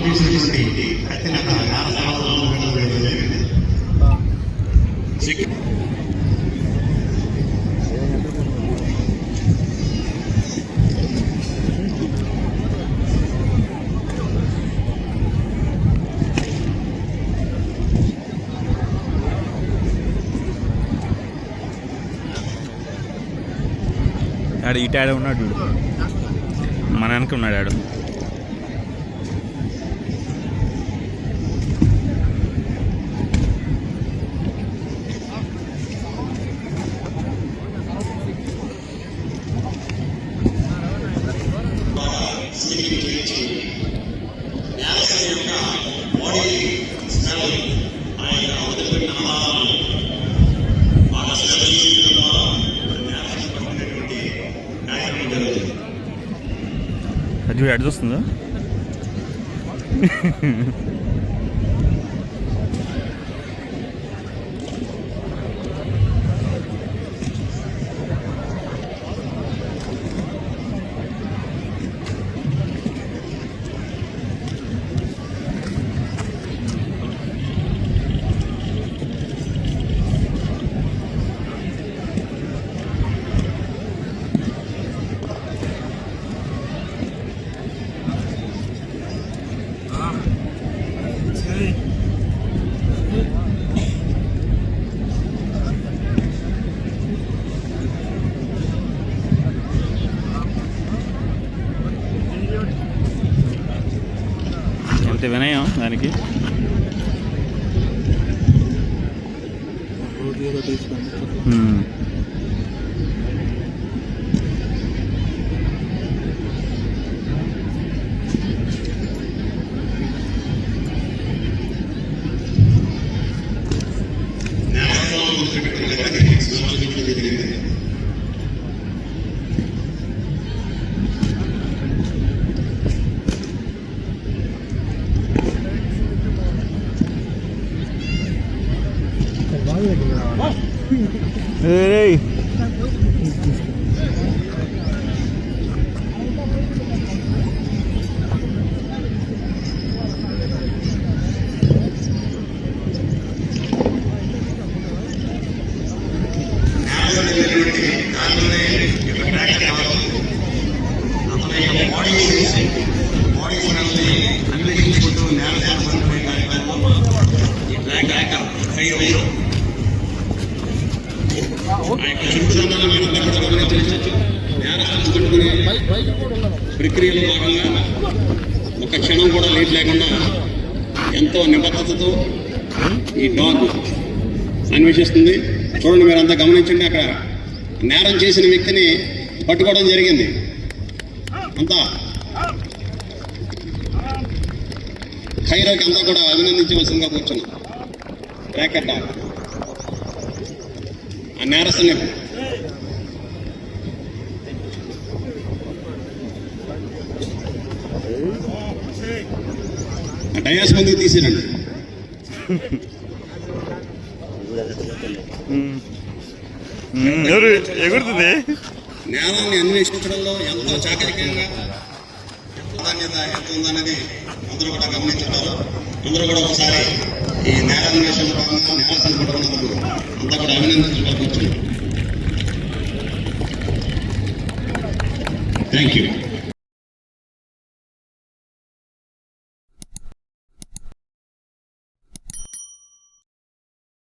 చేసినటువంటి అత్యున్నత జ్ఞాన సమాధానం ఆడు ఇటు ఆడ ఉన్నాడు, మన వెనక ఉన్నాడు ఆడు. అది ఎడ చూస్తుందా? ఎంత వినయం దానికి. Hey. ప్రక్రియలో భాగంగా ఒక క్షణం కూడా లేట్ లేకుండా ఎంతో నిబద్ధతతో ఈ డాగ్ అన్వేషిస్తుంది. చూడండి, మీరు అంతా గమనించండి. అక్కడ నేరం చేసిన వ్యక్తిని పట్టుకోవడం జరిగింది. అంతా ఖైరోకి అంతా కూడా అభినందించవలసిందిగా కూర్చున్నాం. ట్రాకర్ డాగ్ ఆ నేరస్తుని డయాస్ ముందుకు తీసిరండి. ఎగురుతుంది. నేరాన్ని అన్వేషించడంలో ఎంతో చాకరికంగా ప్రాధాన్యత ఎంత ఉందన్నది అందరూ కూడా గమనించుంటారు. అందరూ కూడా ఒకసారి ఈ నేరాన్వేషణ భాగంగా నేరస్తులు పట్టుకున్నందుకు అంతా కూడా అభినందించుకోవచ్చు. Thank you.